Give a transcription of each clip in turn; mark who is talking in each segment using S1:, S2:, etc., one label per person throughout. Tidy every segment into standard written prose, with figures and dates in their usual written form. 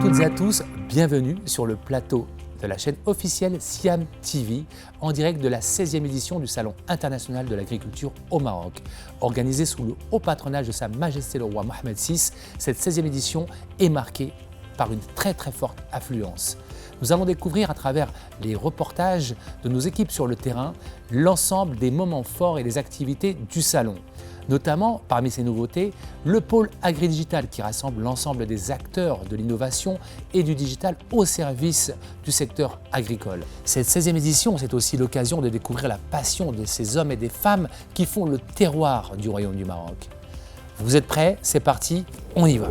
S1: toutes et à tous, bienvenue sur le plateau de la chaîne officielle Siam TV en direct de la 16e édition du Salon international de l'agriculture au Maroc. Organisée sous le haut patronage de Sa Majesté le roi Mohamed VI, cette 16e édition est marquée par une très forte affluence. Nous allons découvrir à travers les reportages de nos équipes sur le terrain l'ensemble des moments forts et des activités du salon. Notamment, parmi ces nouveautés, le pôle agri-digital qui rassemble l'ensemble des acteurs de l'innovation et du digital au service du secteur agricole. Cette 16e édition, c'est aussi l'occasion de découvrir la passion de ces hommes et des femmes qui font le terroir du Royaume du Maroc. Vous êtes prêts? C'est parti, on y va.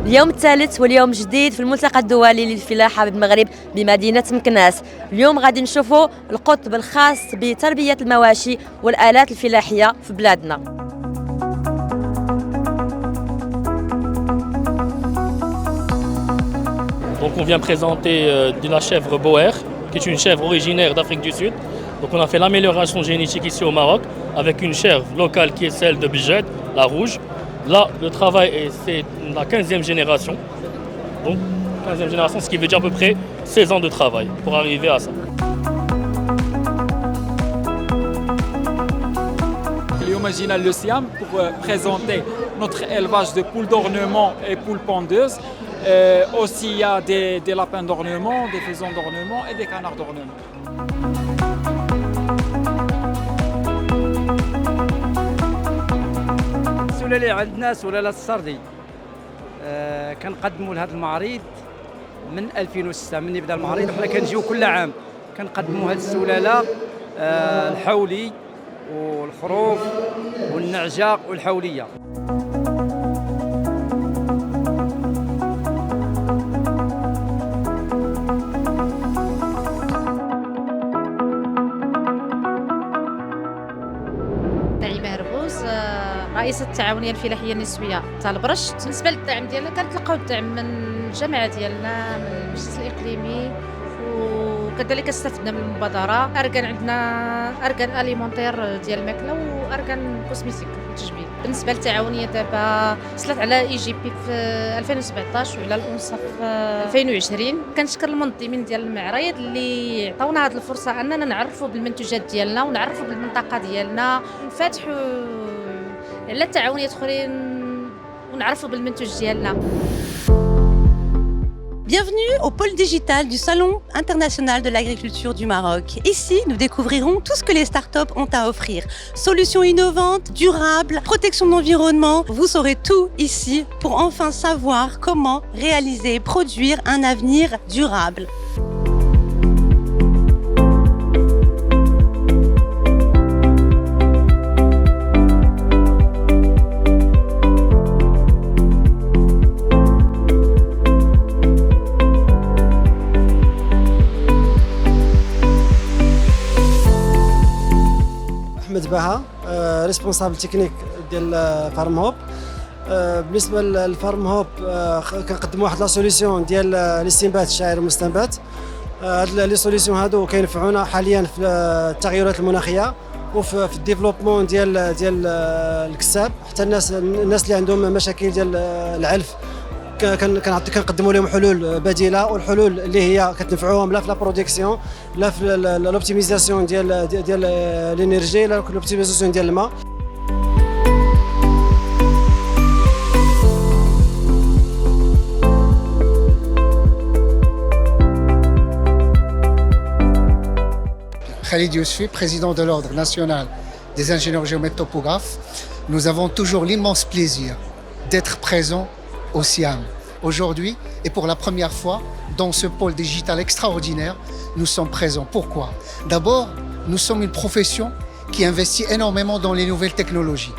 S2: اليوم الثالث واليوم جديد في الملتقى الدولي للفلاحة بالمغرب بمدينة مكناس. اليوم غادي نشوفوا القطب الخاص بتربية المواشي والآلات الفلاحية في بلادنا.
S3: Donc on vient présenter de la chèvre Boer, qui est une chèvre originaire d'Afrique du Sud. Donc on a fait l'amélioration génétique ici au Maroc avec une chèvre locale qui est celle de Bijed, la rouge. Là, le travail, c'est la 15e génération. Donc 15e génération, ce qui veut dire à peu près 16 ans de travail pour arriver à ça.
S4: اليوم جينا le Siam pour présenter notre élevage de poules d'ornement et poules pondeuses. Aussi, il y a des lapins d'ornement, des faisans d'ornement et des canards d'ornement.
S5: السلالة عندنا سلالة السردي كنقدموا لهذا المعرض من 2006 من يبدا المعرض وحنا كنجيو كل عام كنقدموا هذه السلالة الحولي والخروف والنعجة والحولية.
S6: رئيسة التعاونية الفلاحية النسوية تاع البرش. بالنسبة للدعم ديالنا كنتلقاو الدعم من الجامعة ديالنا، من المجلس الإقليمي، وكذلك استفدنا من المبادرة. أركان عندنا أركان أليمونتير ديال الماكلة وأركان كوسميتيك للتجميل. بالنسبة للتعاونية دابا وصلت على إي جي بي في 2017 وعلى الأنصة في 2020. كنشكر المنظمين ديال المعرض اللي عطاونا هذه الفرصة أننا نعرفوا بالمنتوجات ديالنا ونعرفوا بالمنطقة ديالنا ونفتحوا على التعاونيات اخرين ونعرفوا بالمنتوج ديالنا.
S7: Bienvenue au pôle digital du Salon international de l'agriculture du Maroc. Ici, nous découvrirons tout ce que les startups ont à offrir. Solutions innovantes, durables, protection de l'environnement. Vous saurez tout ici pour enfin savoir comment réaliser et produire un avenir durable.
S8: أحمد بها ريسبونسابل تكنيك ديال فارم هوب. بالنسبه للفارم هوب كنقدموا واحد لا سوليسيون ديال الاستنبات الشعير المستنبت. هاد لي سوليسيون هادو كينفعونا حاليا في التغيرات المناخيه وفي الديفلوبمون ديال الكساب. حتى الناس اللي عندهم مشاكل ديال العلف كنقدموا لهم حلول بديله، والحلول اللي هي كتنفعوهم لا في لا برودكسيون لا في لوبتيميزاسيون ديال الانرجي لا لوبتيميزاسيون ديال الماء.
S9: Khalid Yousfi, président de l'Ordre national des ingénieurs géomètres topographes. Nous avons toujours l'immense plaisir d'être présents au Siam. Aujourd'hui, et pour la première fois, dans ce pôle digital extraordinaire, nous sommes présents. Pourquoi? D'abord, nous sommes une profession qui investit énormément dans les nouvelles technologies.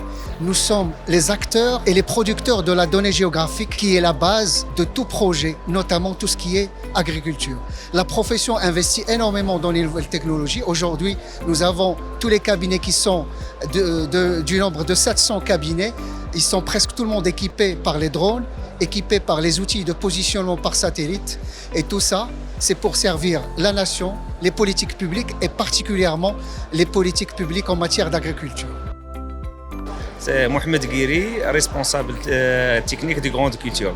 S9: Nous sommes les acteurs et les producteurs de la donnée géographique qui est la base de tout projet, notamment tout ce qui est agriculture. La profession investit énormément dans les nouvelles technologies. Aujourd'hui, nous avons tous les cabinets qui sont du nombre de 700 cabinets. Ils sont presque tout le monde équipés par les drones, équipés par les outils de positionnement par satellite. Et tout ça, c'est pour servir la nation, les politiques publiques et particulièrement les politiques publiques en matière d'agriculture.
S10: C'est Mohamed Guiri, responsable technique de grande culture.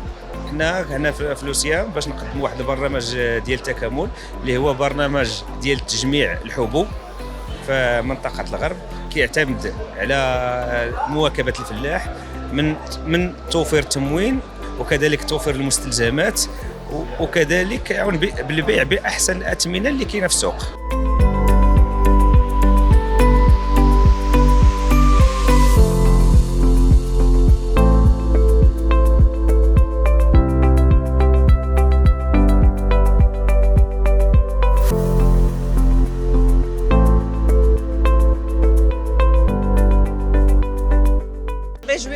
S10: شاركنا هنا في لوسيام باش نقدموا واحد البرنامج ديال التكامل اللي هو برنامج ديال تجميع الحبوب في منطقة الغرب، كيعتمد على مواكبة الفلاح من توفير التموين وكذلك توفير المستلزمات وكذلك يعاون بالبيع بأحسن الأثمنة اللي كاينة في السوق.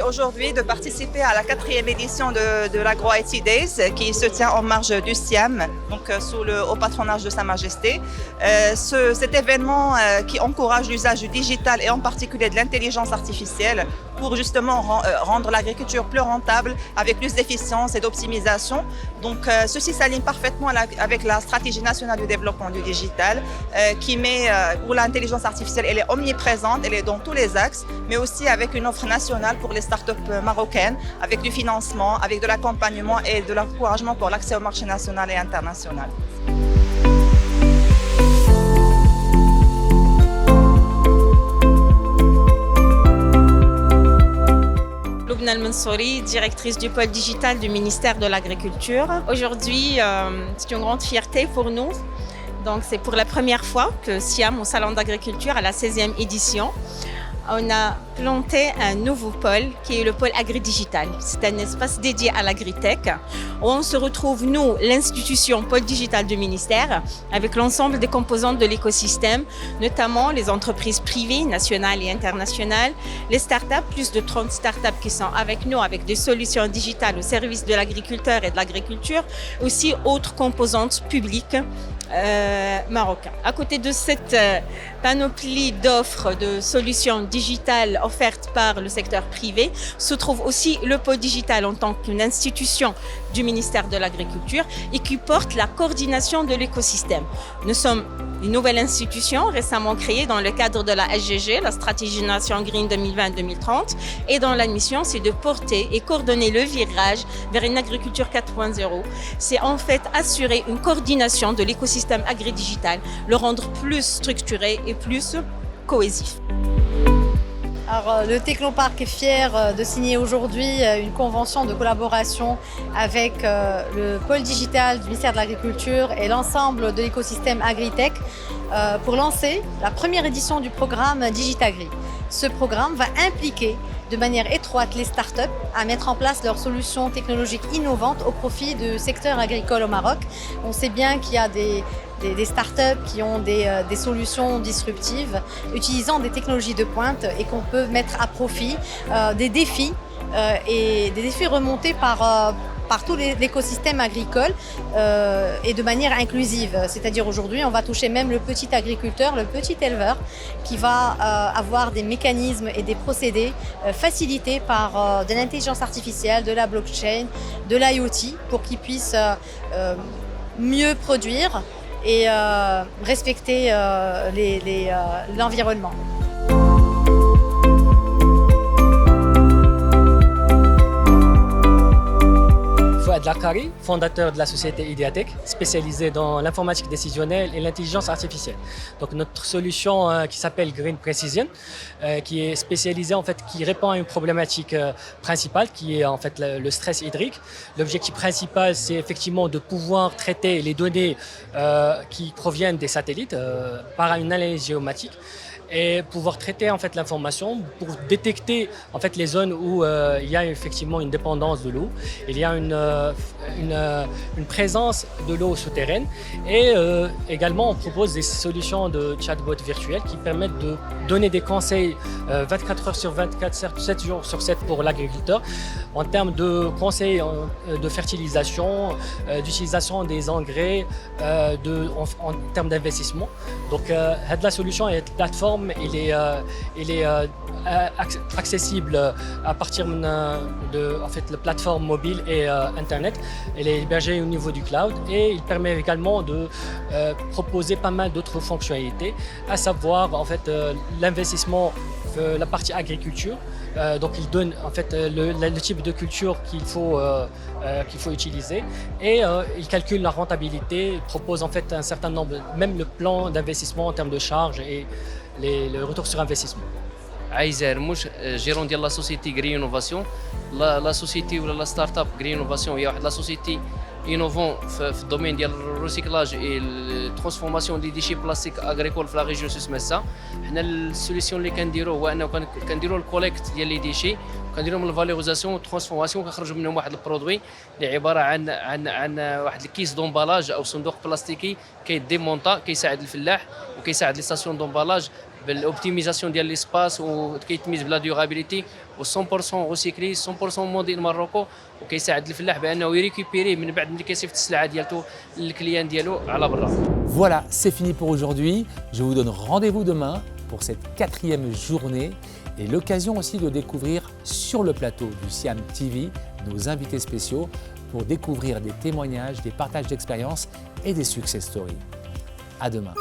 S11: Aujourd'hui de participer à la 4e édition de l'Agro IT Days qui se tient en marge du SIAM, donc sous le haut patronage de Sa Majesté. Cet événement qui encourage l'usage du digital et en particulier de l'intelligence artificielle pour justement rendre l'agriculture plus rentable avec plus d'efficience et d'optimisation. Donc ceci s'aligne parfaitement avec la stratégie nationale de développement du digital où l'intelligence artificielle elle est omniprésente, elle est dans tous les axes, mais aussi avec une offre nationale pour les startups marocaines, avec du financement, avec de l'accompagnement et de l'encouragement pour l'accès au marché national et international.
S12: Loubna El-Mansouri, directrice du pôle digital du ministère de l'Agriculture. Aujourd'hui, c'est une grande fierté pour nous. Donc, c'est pour la première fois que SIAM, au Salon d'agriculture, à la 16e édition, on a planté un nouveau pôle qui est le pôle agri-digital. C'est un espace dédié à l'agritech où on se retrouve, nous, l'institution pôle digital du ministère, avec l'ensemble des composantes de l'écosystème, notamment les entreprises privées, nationales et internationales, les startups, plus de 30 startups qui sont avec nous, avec des solutions digitales au service de l'agriculteur et de l'agriculture, aussi autres composantes publiques marocains. À côté de cette panoplie d'offres de solutions digitales offertes par le secteur privé, se trouve aussi le pôle digital en tant qu'une institution du ministère de l'Agriculture et qui porte la coordination de l'écosystème. Nous sommes une nouvelle institution récemment créée dans le cadre de la SGG, la stratégie Nation Green 2020-2030, et dont la mission c'est de porter et coordonner le virage vers une agriculture 4.0. C'est en fait assurer une coordination de l'écosystème agri-digital, le rendre plus structuré et plus cohésif.
S13: Alors, le Technoparc est fier de signer aujourd'hui une convention de collaboration avec le pôle digital du ministère de l'Agriculture et l'ensemble de l'écosystème Agritech pour lancer la première édition du programme Digitagri. Ce programme va impliquer de manière étroite les startups à mettre en place leurs solutions technologiques innovantes au profit du secteur agricole au Maroc. On sait bien qu'il y a des startups qui ont des solutions disruptives utilisant des technologies de pointe et qu'on peut mettre à profit des défis et des défis remontés par tout l'écosystème agricole et de manière inclusive. C'est-à-dire aujourd'hui, on va toucher même le petit agriculteur, le petit éleveur qui va avoir des mécanismes et des procédés facilités par de l'intelligence artificielle, de la blockchain, de l'IoT pour qu'il puisse mieux produire et respecter l'environnement.
S14: Fouad Lakari, fondateur de la société Ideatech, spécialisée dans l'informatique décisionnelle et l'intelligence artificielle. Donc notre solution qui s'appelle Green Precision, qui est spécialisée en fait, qui répond à une problématique principale, qui est en fait le stress hydrique. L'objectif principal, c'est effectivement de pouvoir traiter les données qui proviennent des satellites par une analyse géomatique, et pouvoir traiter en fait l'information pour détecter en fait les zones où il y a effectivement une dépendance de l'eau, il y a une présence de l'eau souterraine, et également on propose des solutions de chatbot virtuels qui permettent de donner des conseils 24 heures sur 24, 7 jours sur 7 pour l'agriculteur en termes de conseils de fertilisation, d'utilisation des engrais, en termes d'investissement. Donc la solution est une plateforme. Il est accessible à partir de en fait, la plateforme mobile et Internet. Elle est hébergée au niveau du cloud et il permet également de proposer pas mal d'autres fonctionnalités, à savoir en fait, l'investissement la partie agriculture. Donc il donne en fait le type de culture qu'il faut utiliser et il calcule la rentabilité, il propose en fait un certain nombre, même le plan d'investissement en termes de charges et le retour sur investissement.
S15: عايزة هرموش جيرون ديال لا سوسيتي غري انوفاسيون لا سوسيتي ولا لا ستارت اب غري انوفاسيون هي واحد لا سوسيتي انوفون في الدومين ديال الريسيكلاج اي الترانسفورماسيون دي ديشي بلاستيك اغريكول في لا ريجيون سوسماسا. حنا السوليسيون اللي كنديروه هو انه كنديروا الكوليكت ديال لي ديشي كنديروا من الفالوريزاسيون والترانسفورماسيون كنخرجوا منهم واحد البرودوي اللي عباره عن واحد الكيس دومبالاج او صندوق بلاستيكي كيديمونطا كيساعد الفلاح وكيساعد لي ستاسيون دومبالاج بالاوبتيميزاسيون ديال ليسباس وكيتميز بلا ديورابيليتي و 100% ريسيكلي 100% موديل ماروكو وكيساعد الفلاح بانه يريكوبيري من بعد ملي كيصيفط السلعه ديالته للكليان ديالو على برا.
S1: Voilà, c'est fini pour aujourd'hui. Je vous donne rendez-vous demain pour cette 4e journée et l'occasion aussi de découvrir sur le plateau du Siam TV nos invités spéciaux pour découvrir des témoignages, des partages d'expériences et des success stories. À demain.